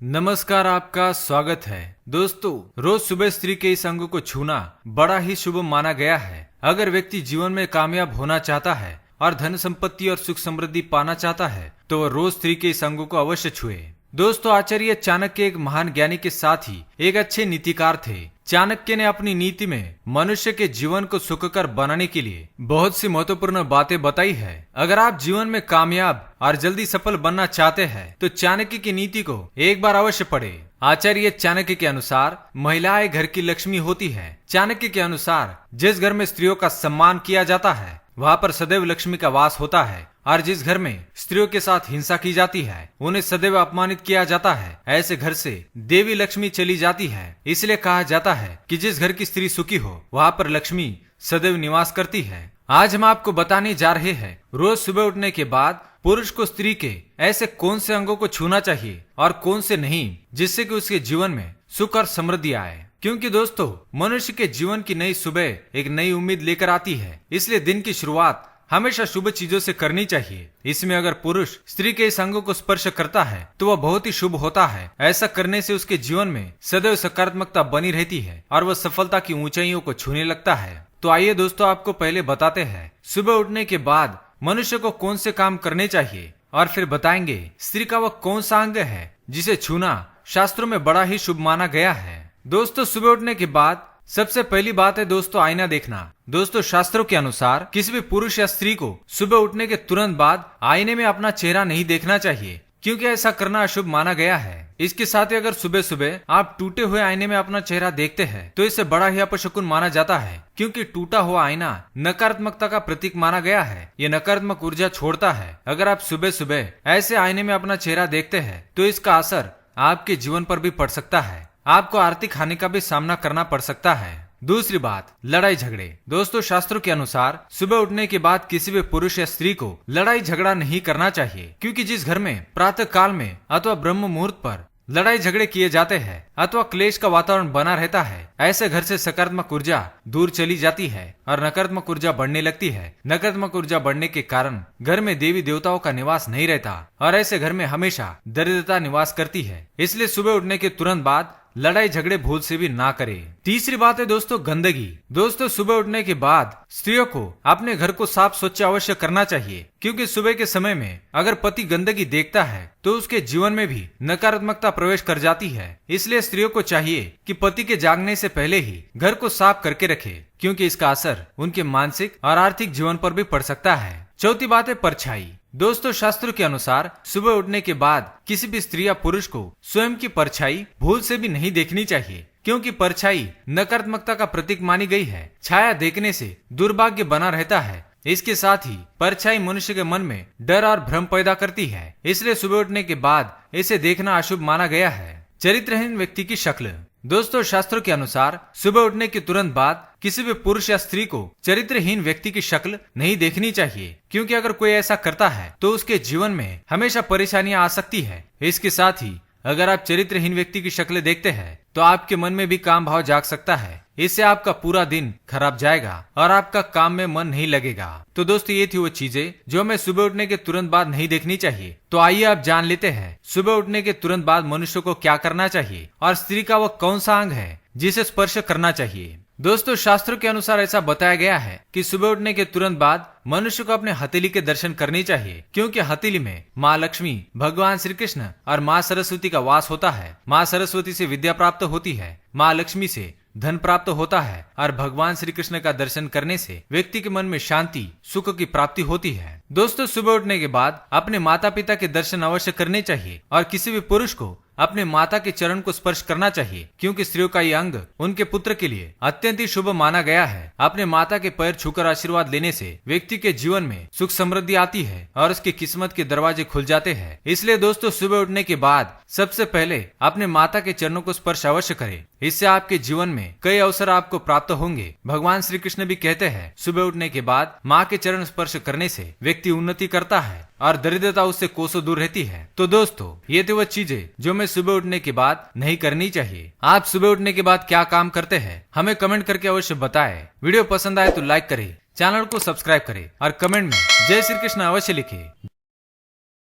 नमस्कार, आपका स्वागत है। दोस्तों, रोज सुबह स्त्री के इस अंग को छूना बड़ा ही शुभ माना गया है। अगर व्यक्ति जीवन में कामयाब होना चाहता है और धन संपत्ति और सुख समृद्धि पाना चाहता है तो वह रोज स्त्री के इस अंग को अवश्य छुए। दोस्तों, आचार्य चाणक्य एक महान ज्ञानी के साथ ही एक अच्छे नीतिकार थे। चाणक्य ने अपनी नीति में मनुष्य के जीवन को सुखकर बनाने के लिए बहुत सी महत्वपूर्ण बातें बताई है। अगर आप जीवन में कामयाब और जल्दी सफल बनना चाहते हैं तो चाणक्य की नीति को एक बार अवश्य पढ़े। आचार्य चाणक्य के अनुसार महिलाएं घर की लक्ष्मी होती है। चाणक्य के अनुसार जिस घर में स्त्रियों का सम्मान किया जाता है वहाँ पर सदैव लक्ष्मी का वास होता है, और जिस घर में स्त्रियों के साथ हिंसा की जाती है उन्हें सदैव अपमानित किया जाता है। ऐसे घर से देवी लक्ष्मी चली जाती है। इसलिए कहा जाता है कि जिस घर की स्त्री सुखी हो वहाँ पर लक्ष्मी सदैव निवास करती है। आज हम आपको बताने जा रहे हैं रोज सुबह उठने के बाद पुरुष को स्त्री के ऐसे कौन से अंगों को छूना चाहिए और कौन से नहीं, जिससे कि उसके जीवन में सुख और समृद्धि आए। क्योंकि दोस्तों, मनुष्य के जीवन की नई सुबह एक नई उम्मीद लेकर आती है। इसलिए दिन की शुरुआत हमेशा शुभ चीजों से करनी चाहिए। इसमें अगर पुरुष स्त्री के इस अंग को स्पर्श करता है तो वह बहुत ही शुभ होता है। ऐसा करने से उसके जीवन में सदैव सकारात्मकता बनी रहती है और वह सफलता की ऊंचाइयों को छूने लगता है। तो आइए दोस्तों, आपको पहले बताते हैं सुबह उठने के बाद मनुष्य को कौन से काम करने चाहिए, और फिर बताएंगे स्त्री का वह कौन सा अंग है जिसे छूना शास्त्रों में बड़ा ही शुभ माना गया है। दोस्तों, सुबह उठने के बाद सबसे पहली बात है दोस्तों आईना देखना। दोस्तों, शास्त्रों के अनुसार किसी भी पुरुष या स्त्री को सुबह उठने के तुरंत बाद आईने में अपना चेहरा नहीं देखना चाहिए, क्योंकि ऐसा करना अशुभ माना गया है। इसके साथ ही अगर सुबह सुबह आप टूटे हुए आईने में अपना चेहरा देखते हैं तो इसे बड़ा ही अपशकुन माना जाता है, क्योंकि टूटा हुआ आईना नकारात्मकता का प्रतीक माना गया है। ये नकारात्मक ऊर्जा छोड़ता है। अगर आप सुबह सुबह ऐसे आईने में अपना चेहरा देखते हैं तो इसका असर आपके जीवन पर भी पड़ सकता है। आपको आर्थिक हानि का भी सामना करना पड़ सकता है। दूसरी बात, लड़ाई झगड़े। दोस्तों, शास्त्रों के अनुसार सुबह उठने के बाद किसी भी पुरुष या स्त्री को लड़ाई झगड़ा नहीं करना चाहिए, क्योंकि जिस घर में प्रातः काल में अथवा ब्रह्म मुहूर्त पर लड़ाई झगड़े किए जाते हैं अथवा क्लेश का वातावरण बना रहता है, ऐसे घर से सकारात्मक ऊर्जा दूर चली जाती है और नकारात्मक ऊर्जा बढ़ने लगती है। नकारात्मक ऊर्जा बढ़ने के कारण घर में देवी देवताओं का निवास नहीं रहता और ऐसे घर में हमेशा दरिद्रता निवास करती है। इसलिए सुबह उठने के तुरंत बाद लड़ाई झगड़े भूल से भी ना करें। तीसरी बात है दोस्तों गंदगी। दोस्तों, सुबह उठने के बाद स्त्रियों को अपने घर को साफ स्वच्छ अवश्य करना चाहिए, क्योंकि सुबह के समय में अगर पति गंदगी देखता है तो उसके जीवन में भी नकारात्मकता प्रवेश कर जाती है। इसलिए स्त्रियों को चाहिए कि पति के जागने से पहले ही घर को साफ करके रखे, क्योंकि इसका असर उनके मानसिक और आर्थिक जीवन पर भी पड़ सकता है। चौथी बात है परछाई। दोस्तों, शास्त्रों के अनुसार सुबह उठने के बाद किसी भी स्त्री या पुरुष को स्वयं की परछाई भूल से भी नहीं देखनी चाहिए, क्योंकि परछाई नकारात्मकता का प्रतीक मानी गई है। छाया देखने से दुर्भाग्य बना रहता है। इसके साथ ही परछाई मनुष्य के मन में डर और भ्रम पैदा करती है। इसलिए सुबह उठने के बाद इसे देखना अशुभ माना गया है। चरित्रहीन व्यक्ति की शक्ल। दोस्तों, शास्त्रों के अनुसार सुबह उठने के तुरंत बाद किसी भी पुरुष या स्त्री को चरित्रहीन व्यक्ति की शक्ल नहीं देखनी चाहिए, क्योंकि अगर कोई ऐसा करता है तो उसके जीवन में हमेशा परेशानियां आ सकती है। इसके साथ ही अगर आप चरित्रहीन व्यक्ति की शक्ल देखते हैं तो आपके मन में भी काम भाव जाग सकता है। इससे आपका पूरा दिन खराब जाएगा और आपका काम में मन नहीं लगेगा। तो दोस्तों, ये थी वो चीजें जो हमें सुबह उठने के तुरंत बाद नहीं देखनी चाहिए। तो आइए आप जान लेते हैं सुबह उठने के तुरंत बाद मनुष्य को क्या करना चाहिए और स्त्री का वह कौन सा अंग है जिसे स्पर्श करना चाहिए। दोस्तों, शास्त्रों के अनुसार ऐसा बताया गया है कि सुबह उठने के तुरंत बाद मनुष्य को अपने हथेली के दर्शन करने चाहिए, क्योंकि हथेली में माँ लक्ष्मी, भगवान श्री कृष्ण और माँ सरस्वती का वास होता है। माँ सरस्वती से विद्या प्राप्त होती है, माँ लक्ष्मी से धन प्राप्त होता है और भगवान श्री कृष्ण का दर्शन करने से व्यक्ति के मन में शांति, सुख की प्राप्ति होती है। दोस्तों, सुबह उठने के बाद अपने माता पिता के दर्शन अवश्य करने चाहिए और किसी भी पुरुष को अपने माता के चरण को स्पर्श करना चाहिए, क्योंकि स्त्रियों का ये अंग उनके पुत्र के लिए अत्यंत ही शुभ माना गया है। अपने माता के पैर छूकर आशीर्वाद लेने से व्यक्ति के जीवन में सुख समृद्धि आती है और उसकी किस्मत के दरवाजे खुल जाते हैं। इसलिए दोस्तों, सुबह उठने के बाद सबसे पहले अपने माता के चरणों को स्पर्श अवश्य करें। इससे आपके जीवन में कई अवसर आपको प्राप्त होंगे। भगवान श्री कृष्ण भी कहते हैं सुबह उठने के बाद माँ के चरण स्पर्श करने से व्यक्ति उन्नति करता है और दरिद्रता उससे कोसों दूर रहती है। तो दोस्तों, ये थी वो चीजें जो हमें सुबह उठने के बाद नहीं करनी चाहिए। आप सुबह उठने के बाद क्या काम करते हैं हमें कमेंट करके अवश्य बताएं। वीडियो पसंद आए तो लाइक करें, चैनल को सब्सक्राइब करें और कमेंट में जय श्री कृष्ण अवश्य लिखें।